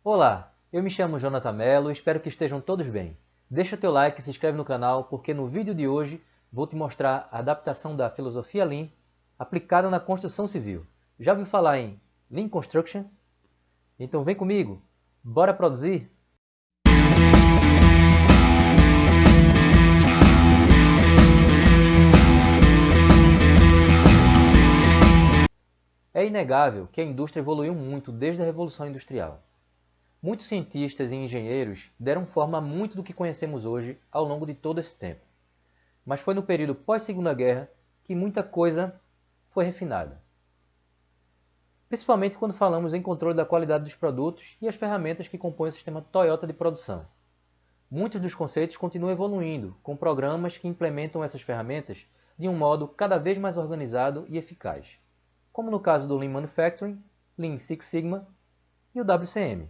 Olá, eu me chamo Jonathan Mello e espero que estejam todos bem. Deixa teu like e se inscreve no canal porque no vídeo de hoje vou te mostrar a adaptação da filosofia Lean aplicada na construção civil. Já ouviu falar em Lean Construction? Então vem comigo, bora produzir? É inegável que a indústria evoluiu muito desde a Revolução Industrial. Muitos cientistas e engenheiros deram forma a muito do que conhecemos hoje ao longo de todo esse tempo. Mas foi no período pós-Segunda Guerra que muita coisa foi refinada. Principalmente quando falamos em controle da qualidade dos produtos e as ferramentas que compõem o sistema Toyota de produção. Muitos dos conceitos continuam evoluindo, com programas que implementam essas ferramentas de um modo cada vez mais organizado e eficaz, como no caso do Lean Manufacturing, Lean Six Sigma e o WCM.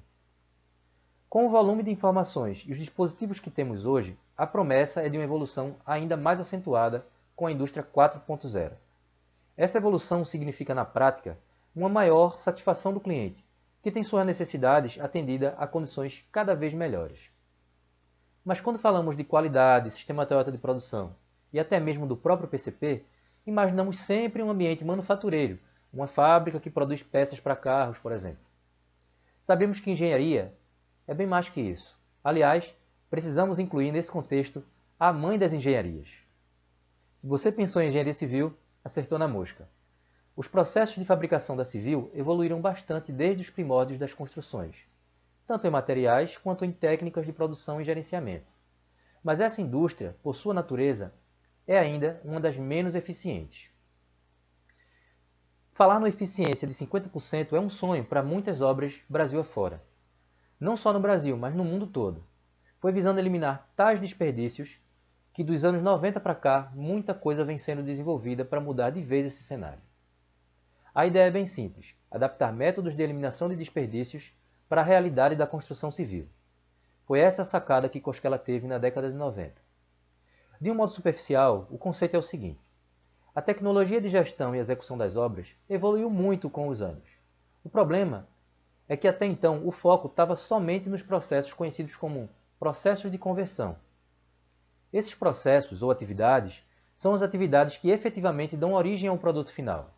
Com o volume de informações e os dispositivos que temos hoje, a promessa é de uma evolução ainda mais acentuada com a indústria 4.0. Essa evolução significa, na prática, uma maior satisfação do cliente, que tem suas necessidades atendidas a condições cada vez melhores. Mas quando falamos de qualidade, sistema Toyota de produção e até mesmo do próprio PCP, imaginamos sempre um ambiente manufatureiro, uma fábrica que produz peças para carros, por exemplo. Sabemos que engenharia é bem mais que isso. Aliás, precisamos incluir nesse contexto a mãe das engenharias. Se você pensou em engenharia civil, acertou na mosca. Os processos de fabricação da civil evoluíram bastante desde os primórdios das construções, tanto em materiais quanto em técnicas de produção e gerenciamento. Mas essa indústria, por sua natureza, é ainda uma das menos eficientes. Falar na eficiência de 50% é um sonho para muitas obras Brasil afora. Não só no Brasil, mas no mundo todo. Foi visando eliminar tais desperdícios que dos anos 90 para cá, muita coisa vem sendo desenvolvida para mudar de vez esse cenário. A ideia é bem simples, adaptar métodos de eliminação de desperdícios para a realidade da construção civil. Foi essa a sacada que Cosquela teve na década de 90. De um modo superficial, o conceito é o seguinte: a tecnologia de gestão e execução das obras evoluiu muito com os anos. O problema é que até então o foco estava somente nos processos conhecidos como processos de conversão. Esses processos ou atividades são as atividades que efetivamente dão origem ao produto final.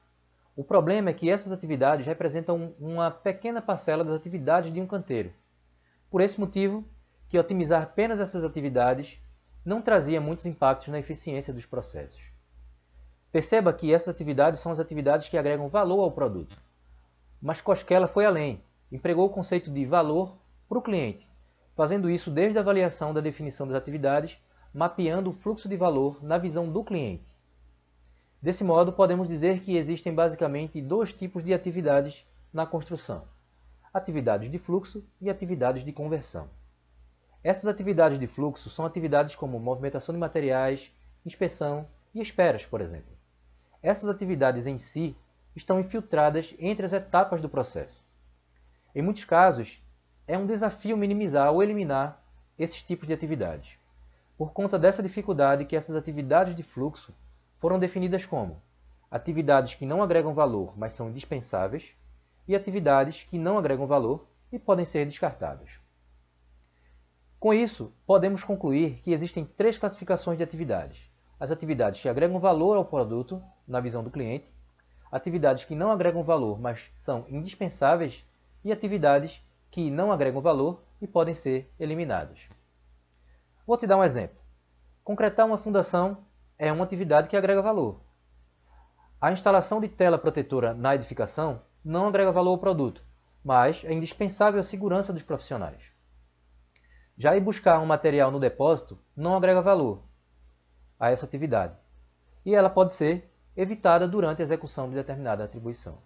O problema é que essas atividades representam uma pequena parcela das atividades de um canteiro. Por esse motivo, que otimizar apenas essas atividades não trazia muitos impactos na eficiência dos processos. Perceba que essas atividades são as atividades que agregam valor ao produto. Mas Cosquela foi além, empregou o conceito de valor para o cliente, fazendo isso desde a avaliação da definição das atividades, mapeando o fluxo de valor na visão do cliente. Desse modo, podemos dizer que existem basicamente dois tipos de atividades na construção: atividades de fluxo e atividades de conversão. Essas atividades de fluxo são atividades como movimentação de materiais, inspeção e esperas, por exemplo. Essas atividades em si estão infiltradas entre as etapas do processo. Em muitos casos, é um desafio minimizar ou eliminar esses tipos de atividades, por conta dessa dificuldade que essas atividades de fluxo foram definidas como atividades que não agregam valor, mas são indispensáveis, e atividades que não agregam valor e podem ser descartadas. Com isso, podemos concluir que existem três classificações de atividades: as atividades que agregam valor ao produto, na visão do cliente, atividades que não agregam valor, mas são indispensáveis, e atividades que não agregam valor e podem ser eliminadas. Vou te dar um exemplo. Concretar uma fundação é uma atividade que agrega valor. A instalação de tela protetora na edificação não agrega valor ao produto, mas é indispensável à segurança dos profissionais. Já ir buscar um material no depósito não agrega valor a essa atividade, e ela pode ser evitada durante a execução de determinada atribuição.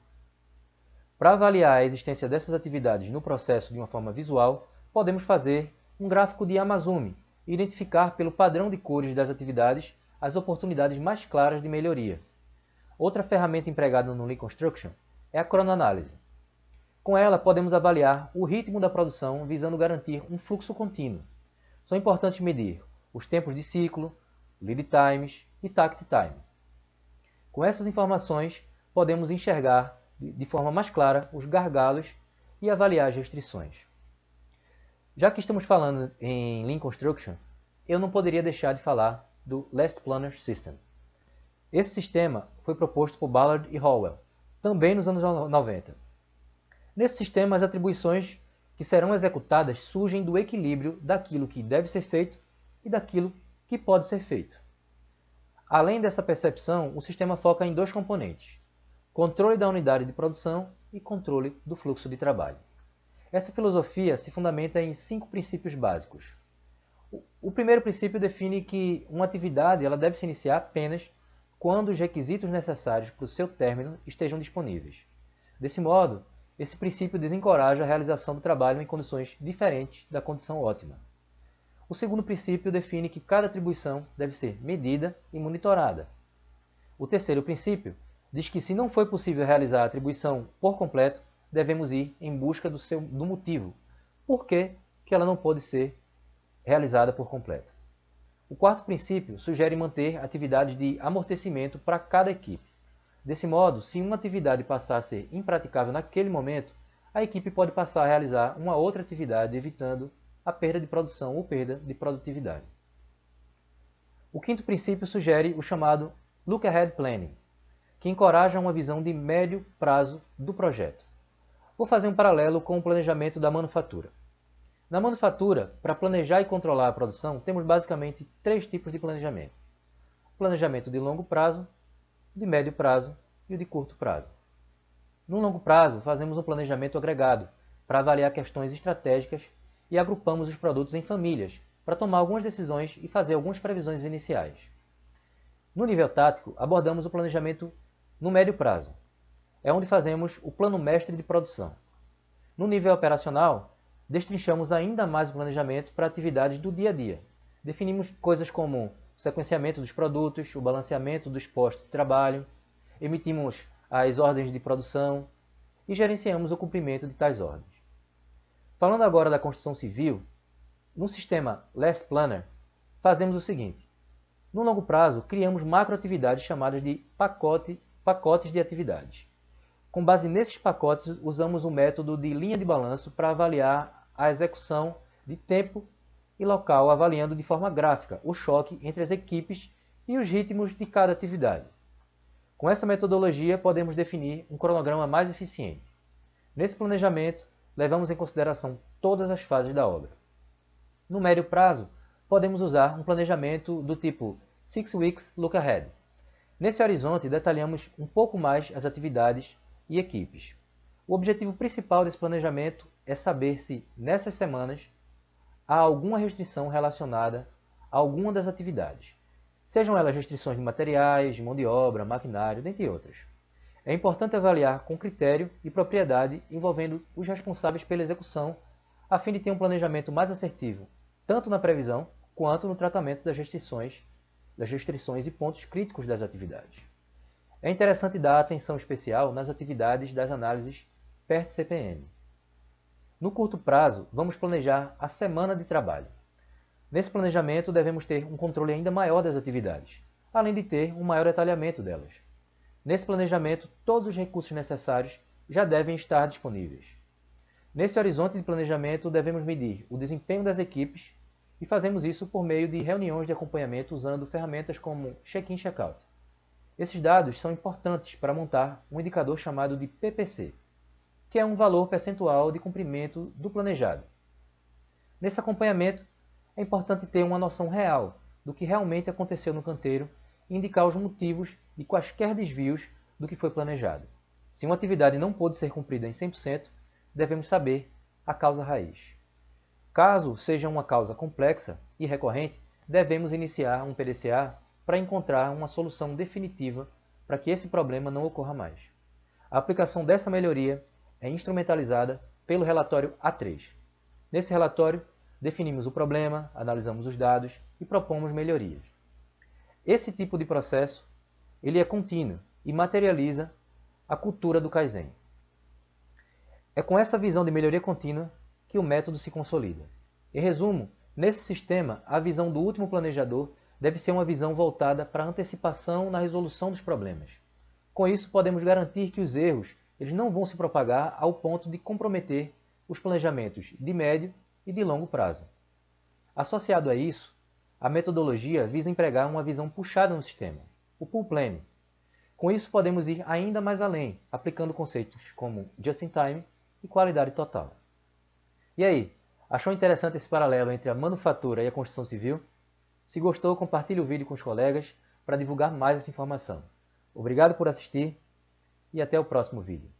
Para avaliar a existência dessas atividades no processo de uma forma visual, podemos fazer um gráfico de Amazon e identificar pelo padrão de cores das atividades as oportunidades mais claras de melhoria. Outra ferramenta empregada no Lean Construction é a cronoanálise. Com ela, podemos avaliar o ritmo da produção visando garantir um fluxo contínuo. São importantes medir os tempos de ciclo, lead times e takt time. Com essas informações, podemos enxergar de forma mais clara os gargalos e avaliar as restrições. Já que estamos falando em Lean Construction, eu não poderia deixar de falar do Last Planner System. Esse sistema foi proposto por Ballard e Howell, também nos anos 90. Nesse sistema, as atribuições que serão executadas surgem do equilíbrio daquilo que deve ser feito e daquilo que pode ser feito. Além dessa percepção, o sistema foca em dois componentes: controle da unidade de produção e controle do fluxo de trabalho. Essa filosofia se fundamenta em 5 princípios básicos. O primeiro princípio define que uma atividade ela deve se iniciar apenas quando os requisitos necessários para o seu término estejam disponíveis. Desse modo, esse princípio desencoraja a realização do trabalho em condições diferentes da condição ótima. O segundo princípio define que cada atribuição deve ser medida e monitorada. O terceiro princípio diz que, se não foi possível realizar a atribuição por completo, devemos ir em busca do motivo por que ela não pôde ser realizada por completo. O quarto princípio sugere manter atividades de amortecimento para cada equipe. Desse modo, se uma atividade passar a ser impraticável naquele momento, a equipe pode passar a realizar uma outra atividade, evitando a perda de produção ou perda de produtividade. O quinto princípio sugere o chamado Look Ahead Planning, que encoraja uma visão de médio prazo do projeto. Vou fazer um paralelo com o planejamento da manufatura. Na manufatura, para planejar e controlar a produção, temos basicamente 3 tipos de planejamento: o planejamento de longo prazo, de médio prazo e o de curto prazo. No longo prazo, fazemos um planejamento agregado para avaliar questões estratégicas e agrupamos os produtos em famílias para tomar algumas decisões e fazer algumas previsões iniciais. No nível tático, abordamos o planejamento no médio prazo. É onde fazemos o plano mestre de produção. No nível operacional, destrinchamos ainda mais o planejamento para atividades do dia a dia. Definimos coisas como o sequenciamento dos produtos, o balanceamento dos postos de trabalho, emitimos as ordens de produção e gerenciamos o cumprimento de tais ordens. Falando agora da construção civil, no sistema Last Planner, fazemos o seguinte: no longo prazo, criamos macroatividades chamadas de pacotes de atividades. Com base nesses pacotes, usamos o método de linha de balanço para avaliar a execução de tempo e local, avaliando de forma gráfica o choque entre as equipes e os ritmos de cada atividade. Com essa metodologia, podemos definir um cronograma mais eficiente. Nesse planejamento, levamos em consideração todas as fases da obra. No médio prazo, podemos usar um planejamento do tipo 6 Weeks Look Ahead. Nesse horizonte, detalhamos um pouco mais as atividades e equipes. O objetivo principal desse planejamento é saber se, nessas semanas, há alguma restrição relacionada a alguma das atividades, sejam elas restrições de materiais, de mão de obra, maquinário, dentre outras. É importante avaliar com critério e propriedade envolvendo os responsáveis pela execução, a fim de ter um planejamento mais assertivo, tanto na previsão quanto no tratamento das restrições e pontos críticos das atividades. É interessante dar atenção especial nas atividades das análises PERT-CPM. No curto prazo, vamos planejar a semana de trabalho. Nesse planejamento, devemos ter um controle ainda maior das atividades, além de ter um maior detalhamento delas. Nesse planejamento, todos os recursos necessários já devem estar disponíveis. Nesse horizonte de planejamento, devemos medir o desempenho das equipes e fazemos isso por meio de reuniões de acompanhamento usando ferramentas como check-in, check-out. Esses dados são importantes para montar um indicador chamado de PPC, que é um valor percentual de cumprimento do planejado. Nesse acompanhamento, é importante ter uma noção real do que realmente aconteceu no canteiro e indicar os motivos de quaisquer desvios do que foi planejado. Se uma atividade não pôde ser cumprida em 100%, devemos saber a causa raiz. Caso seja uma causa complexa e recorrente, devemos iniciar um PDCA para encontrar uma solução definitiva para que esse problema não ocorra mais. A aplicação dessa melhoria é instrumentalizada pelo relatório A3. Nesse relatório, definimos o problema, analisamos os dados e propomos melhorias. Esse tipo de processo ele é contínuo e materializa a cultura do Kaizen. É com essa visão de melhoria contínua que o método se consolida. Em resumo, nesse sistema, a visão do último planejador deve ser uma visão voltada para a antecipação na resolução dos problemas. Com isso, podemos garantir que os erros eles não vão se propagar ao ponto de comprometer os planejamentos de médio e de longo prazo. Associado a isso, a metodologia visa empregar uma visão puxada no sistema, o pull planning. Com isso, podemos ir ainda mais além, aplicando conceitos como just-in-time e qualidade total. E aí, achou interessante esse paralelo entre a manufatura e a construção civil? Se gostou, compartilhe o vídeo com os colegas para divulgar mais essa informação. Obrigado por assistir e até o próximo vídeo.